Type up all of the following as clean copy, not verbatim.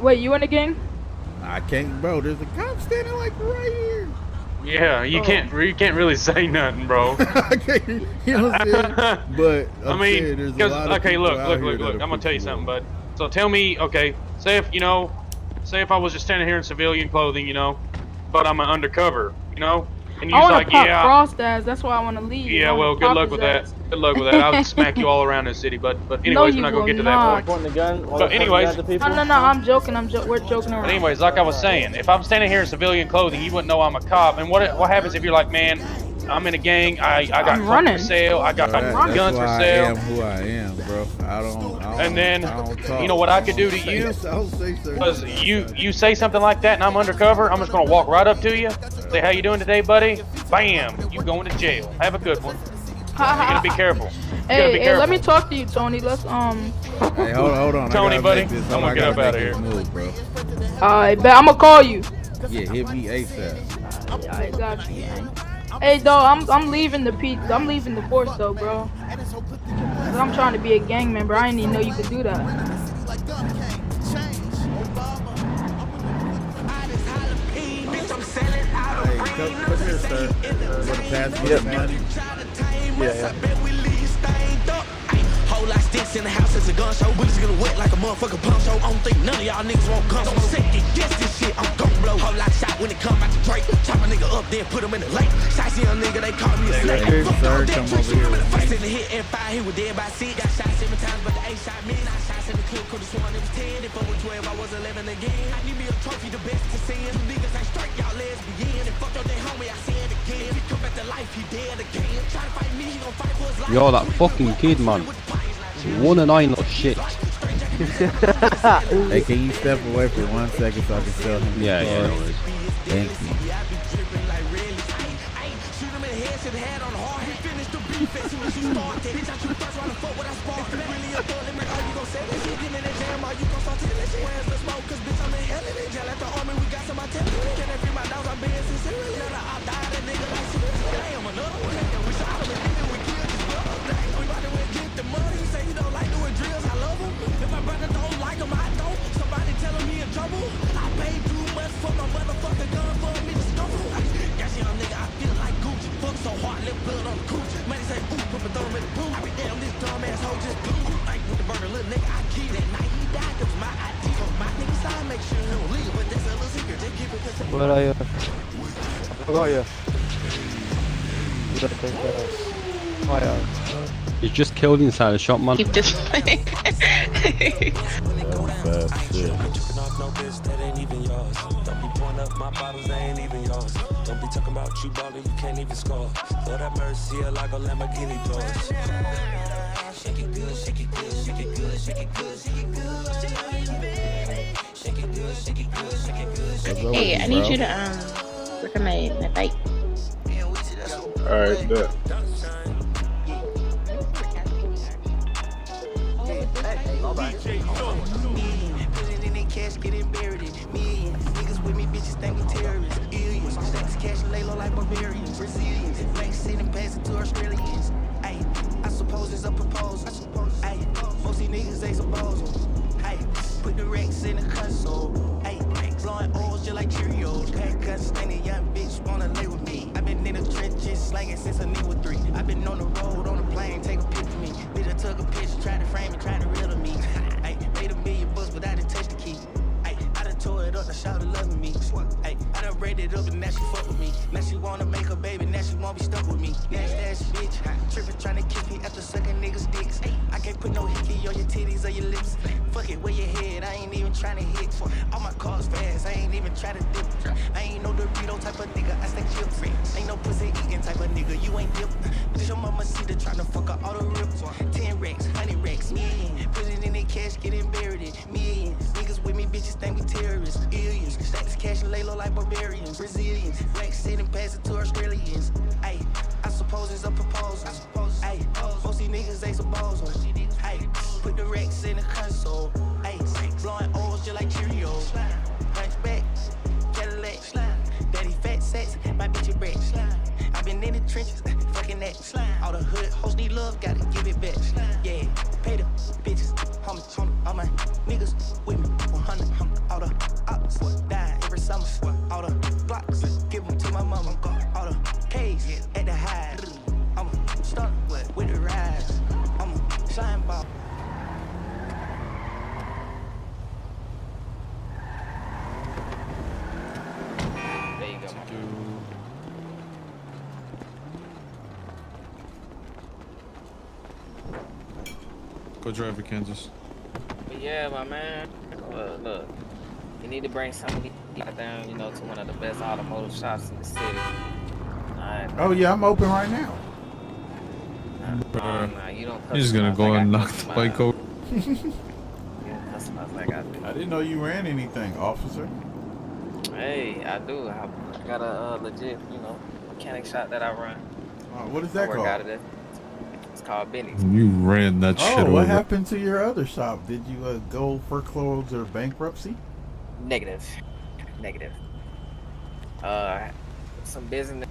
Wait, you in the gang? I can't, bro. There's a cop standing like right here. Yeah, you can't really say nothing, bro. I can't, you know what I'm saying? But I mean, there's a because lot of okay, people look. out here I'm that'll gonna tell you pick something, up. bud. So tell me, okay, say if I was just standing here in civilian clothing, but I'm an undercover, and I you're want like, to pop yeah, Frost ass. That's why I want to leave. yeah, well, good luck with that. Good luck with that. I'll smack you all around this city, but anyways, we're not gonna get to that point. Pointing the gun. But anyways, No, I'm joking. We're joking around. But anyways, like I was saying, if I'm standing here in civilian clothing, you wouldn't know I'm a cop. And what happens if you're like, man, I'm in a gang, I got guns for sale, I got guns for sale. I am who I am, bro. I don't and then, talk. you know what I could do to you? Don't say certain Because things. you say something like that and I'm undercover, I'm just going to walk right up to you, say, how you doing today, buddy? Bam! You going to jail. Have a good one. You gotta be careful. Hey, let me talk to you, Tony. Let's Hey, hold on. Tony, buddy, I'm gonna get up out of here. Move, bro. Alright, bet I'm gonna call you. Yeah, hit me ASAP. Yeah, I got you, man. Hey, dog, I'm leaving the I'm leaving the force though, bro. Cause I'm trying to be a gang member. I didn't even know you could do that. Hey, come here, sir. Want to pass me the money? Yeah. Whole lot sticks in the house, it's a gun show. Bullets gonna wet like a motherfucking pump show. I don't think none of y'all niggas want guns. I'm sick and guess this shit, I'm gon' blow. Whole lot shot when it come out the Drake. Chop a nigga up, then put him in the lake. Shicey young nigga, they call me a snake. Hey, sir, come over here. First in the hit and fire, he was dead by 6. Got shot 7 times, but the 8 shot me. 9 shots in the clip, could've sworn it was 10. If I was 12, I was 11 again. I need me a trophy, the best to see. Some niggas ain't straight, y'all lesbian. And fuck your day homie, I said again. If he come back to life, he dead again. Try to fight me, he gon' fight for his life. You're that fucking kid, man. One and nine little shit. Hey, can you step away for 1 second so I can sell him? Yeah, no worries. Thank you. Where are you? I got you. You gotta take care of. Oh yeah. He's just killed inside a shop, man. Keep this playing. Don't be talking about you ballin', you can't even score. Lord have mercy, like a Lamborghini doors. Shake it good, shake it good, shake it good, shake it good, shake it good. Shake it good, shake it good, shake it good, shake it good. Hey, I need you to look at my bike. Alright, bet. Cash getting buried in millions. Niggas with me, bitches think we terrorists. Billions. Stacks cash lay low like barbarians. Brazilians. Black city passing to Australians. Ay, I suppose it's a proposal. Ay, most these niggas ain't supposal. Ay, put the Rex in the console. Ay, blowing oils just like Cheerios. Pack cuts, standing young bitch wanna lay with me. I've been in the trenches slanging since a nigga was 3. I've been on the road, on the plane, take a picture of me. Bitch, I took a picture, tried to frame it, tried to reel to me. Ay, made $1 million but I didn't touch the key. Tore it up, now shawty loving me. Ay, I done raided up and now she fuck with me. Now she wanna make a baby, now she won't be stuck with me. Nasty ass bitch, trippin' tryna kiss me after sucking niggas' dicks. I can't put no hickey on your titties or your lips. Fuck it, where your head, I ain't even tryna hit. All my cars fast, I ain't even tryna dip. I ain't no Dorito type of nigga, I stay chips. Ain't no pussy eating type of nigga, you ain't dip. Bitch, your mama see the tryna fuck her all the rips. 10 racks, 100 racks, million. Put it in the cash, getting buried in millions. Niggas with me, bitches think we terrorists. Billions, stacks cash and lay low like barbarians. Brazilians, black city passing to Australians. Ay, I suppose it's a proposal. Ay, most these niggas ain't supposal. Ay, put the Rex in the console. Ay, blowing oils just like Cheerios. Hunchback, Cadillac, daddy fat sacks, my bitch is bread. I been in the trenches, fucking that. All the hood hoes need love, gotta give it back. Yeah, pay the bitches, homie, all my niggas with me, 100. Co-driver, Kansas. But yeah, my man. Look, you need to bring some of these down, you know, to one of the best automotive shops in the city. Alright. Oh yeah, I'm open right now. Nah, you don't. He's gonna go and knock the bike over. You don't customize like I do. I didn't know you ran anything, officer. Hey, I do. I got a legit, you know, mechanic shop that I run. What is that I work called? out of it. It's called Benny's. You ran that shit over. What happened to your other shop? Did you go foreclose or bankruptcy? Negative. Some business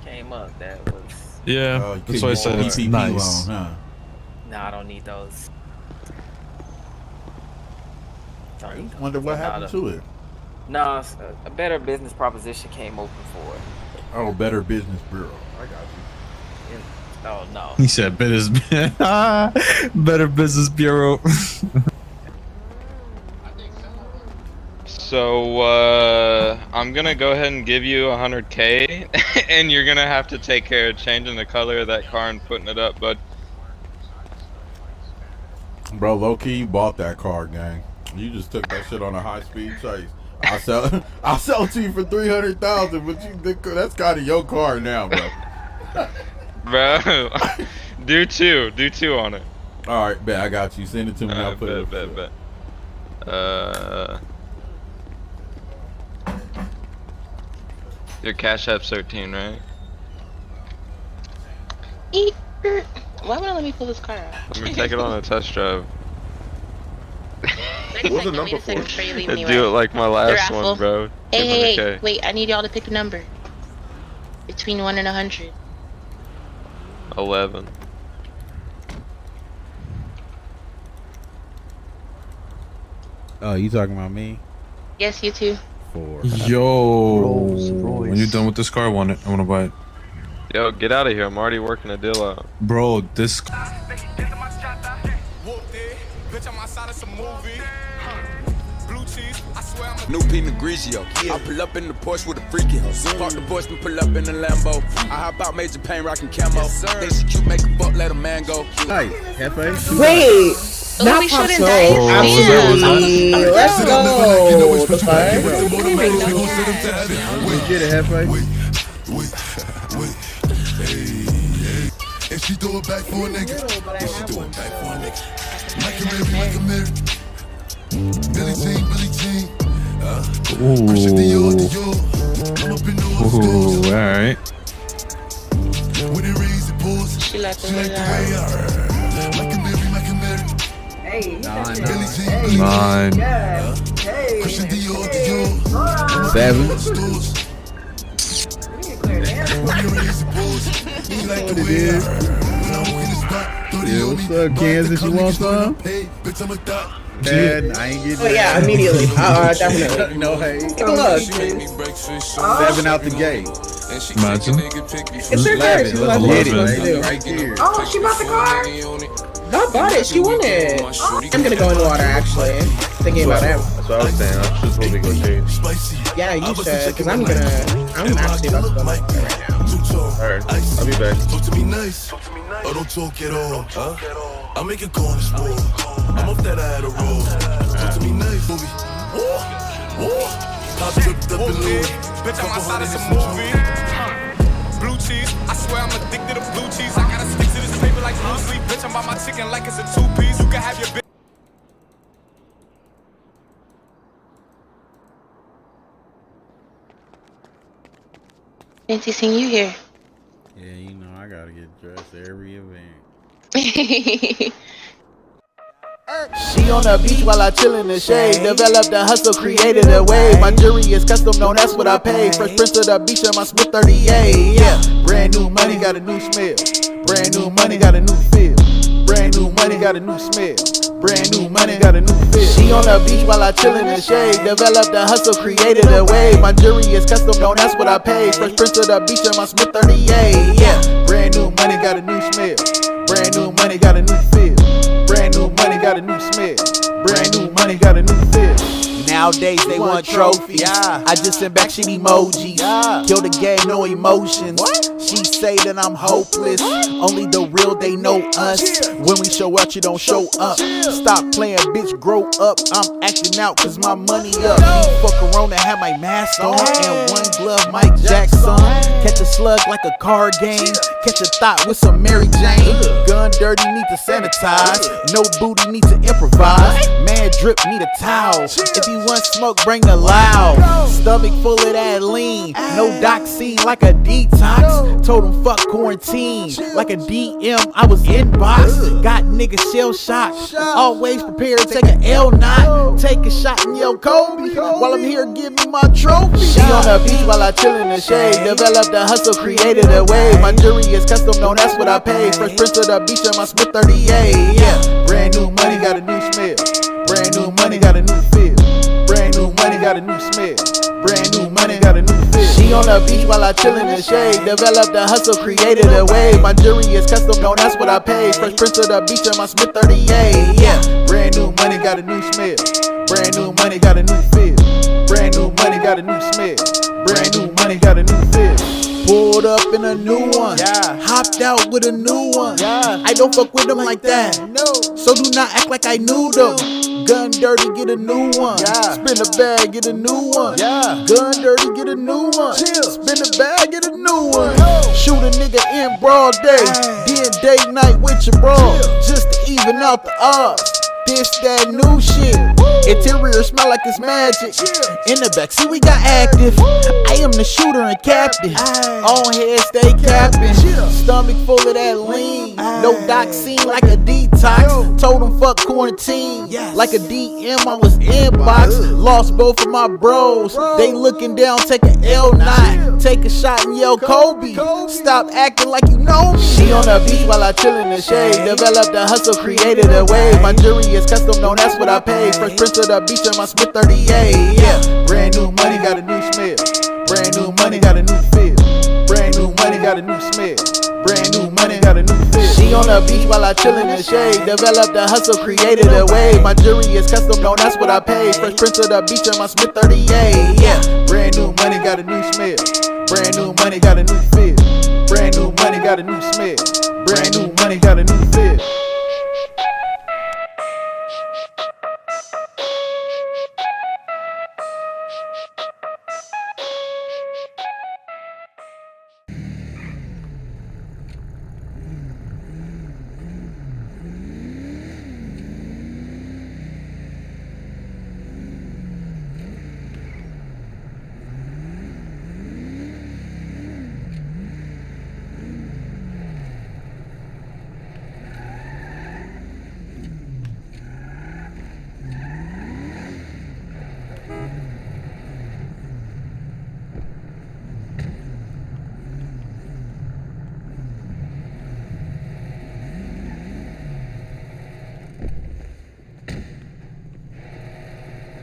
came up that was. Yeah, that's why I said it's nice. Loan, huh? No, I don't need those. I wonder what happened to it. No, a better business proposition came open for it. Oh, Better Business Bureau. I got you. Oh no. He said Better Business Bureau. So I'm gonna go ahead and give you 100K, and you're gonna have to take care of changing the color of that car and putting it up, bud. Bro, low key, you bought that car, gang. You just took that shit on a high speed chase. I'll sell it to you for 300,000, but that's kind of your car now, bro. Bro, do two on it. All right, bet I got you. Send it to me. I'll put it. Bet. Your Cash App's 13, right? Why would I let me pull this car out? Let me take it on a test drive. What's the number for? Do it like my last one, bro. Hey, wait, I need y'all to pick a number. Between 1 and 100. 11. Oh, you talking about me? Yes, you too. 4. Yo, when you're done with this car, I want to buy it. Yo, get out of here. I'm already working a deal out. Bro, this. New Pinot Grigio. I pull up in the Porsche with a freaky hoe. Park the Porsche and pull up in the Lambo. I hop out major pain rockin' camo. Then she cute, make a fuck, let a man go. Hey, Hefe. Wait. Not we Pop shouldn't Soul. die. Let's go. The fuck? We get it, Hefe. And she throw it back for a nigga. And she throw it back for a nigga. Like a Mary. Billie Jean. Ooh, alright. She like the way Hey, 9. 7. What it is? Yeah, what's up, Kansas? You want some? Man, I ain't getting Oh yeah, immediately. Definitely. No, hey. Take a look. 7 out the gate. Imagine. It's her car. She wants it. Right here. Oh, she bought the car? I bought it. She won it. I'm gonna go in the water actually. Thinking about that. That's what I was saying. I'm just supposed to go change. Yeah, you should. Cause I'm actually about to go right now. Alright, I'll be back. Talk to me nice. Oh, don't talk at all. Huh? I make a corner sport. I'm off that I had a roll. Talk to me nice, movie. Pop tripped up in Louis. Bitch, I'm outside of some movie. Blue cheese, I swear I'm addicted to blue cheese. I gotta stick to this paper like blue sleep. Bitch, I'm by my chicken like it's a 2-piece. You can have your bitch. Fancy seeing you here. Yeah, you know, I gotta get dressed every event. She on the beach while I chill in the shade. Developed a hustle, created a wave. My jewelry is custom, no, that's what I pay. Fresh Prince of the beach on my Smith 38. Yeah, brand new money, got a new smell. Brand new money, got a new feel. Brand new money, got a new smell. Brand new money, got a new feel. She on the beach while I chill in the shade. Developed a hustle, created a wave. My jewelry is custom, no, that's what I pay. Fresh Prince of the beach on my Smith 38. Yeah, brand new money, got a new smell. Brand new money, got a new feel. Brand new money, got a new smell. Brand new money, got a new feel. Nowadays they want trophies. I just send back shit emojis. Kill the game, no emotions. She say that I'm hopeless. Only the real, they know us. When we show out, you don't show up. Stop playing, bitch, grow up. I'm acting out cause my money up. Fuck around and have my mask on. And one glove, Mike Jackson. Catch a slug like a card game. Catch a thought with some Mary Jane. Gun dirty, need to sanitize. No booty, need to improvise. Man drip, need a towel. If you want smoke, bring the loud. Stomach full of that lean. No doxine like a detox. Told him fuck quarantine. Like a DM, I was inbox. Got niggas shell shocked. Always prepared to take an L knot. Take a shot in your Kobe. While I'm here, give me my trophy. She on the beach while I chill in the shade. Developed a hustle, created a wave. My jury is custom, no, that's what I pay. Fresh Prince of the beach on my Smith 38. Yeah, brand new money, got a new smell. Brand new money, got a new feel. Brand new money, got a new smell. Brand new money, got a new feel. She on the beach while I chill in the shade. Developed a hustle, created a wave. My jury is custom, no, that's what I pay. Fresh Prince of the beach on my Smith 38. Yeah, brand new money, got a new smell. Brand new money, got a new feel. Brand new money, got a new smell. Brand new money, got a new feel. Pulled up in a new one. Hopped out with a new one. I don't fuck with them like that. So do not act like I knew them. Gun dirty, get a new one. Spin a bag, get a new one. Gun dirty, get a new one. Spin a bag, get a new one. Shoot a nigga in broad day. Then date night with your bro. Just to even out the odds. This that new shit. Interior smell like it's magic. In the back, see we got active. I am the shooter and captain. On head, stay capping. Stomach full of that lean. No doxine like a detox. Told him fuck quarantine. Like a DM, I was inbox. Lost both of my bros. They looking down, take an L knot. Take a shot and yell Kobe. Stop acting like you know me. She on the beach while I chill in the shade. Developed a hustle, created a wave. My jury is custom, no, that's what I pay. Fresh Prince of the beach on my Smith 38. Yeah, brand new money, got a new smell. Brand new money, got a new feel. Brand new money, got a new smell. Brand new money, got a new feel. She on the beach while I chill in the shade. Developed a hustle, created a wave. My jury is custom, no, that's what I pay. Fresh Prince of the beach on my Smith 38. Yeah, brand new money, got a new smell. Brand new money, got a new feel. Brand new money, got a new smell. Brand new money, got a new feel.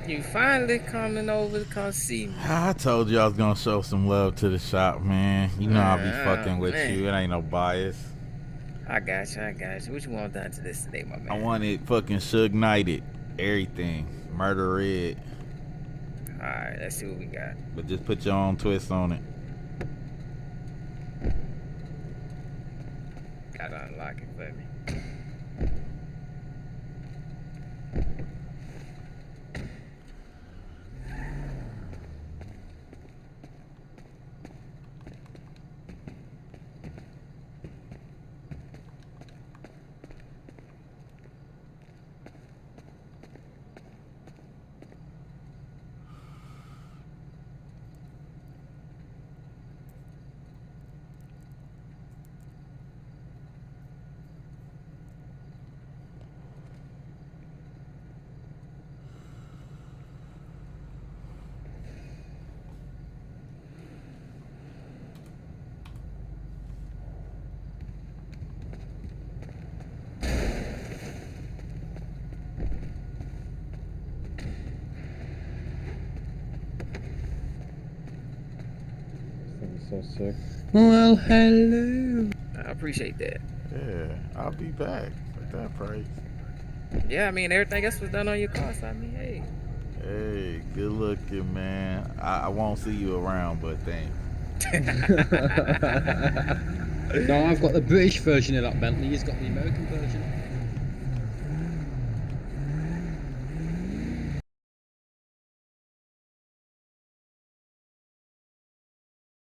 You finally coming over to come see me. I told you I was gonna show some love to the shop, man. You know I'll be fucking with man. you. It ain't no bias. I got you. What you want done to this today, my man? I want it fucking Suge Knighted. Everything. Murder Red. Alright, let's see what we got. But just put your own twist on it. Gotta unlock it for me. So sick. Well, hello. I appreciate that. Yeah, I'll be back at that price. Yeah, I mean, everything else was done on your car, so I mean, hey. Hey, good looking, man. I won't see you around, but thanks. No, I've got the British version of that Bentley. He's got the American version.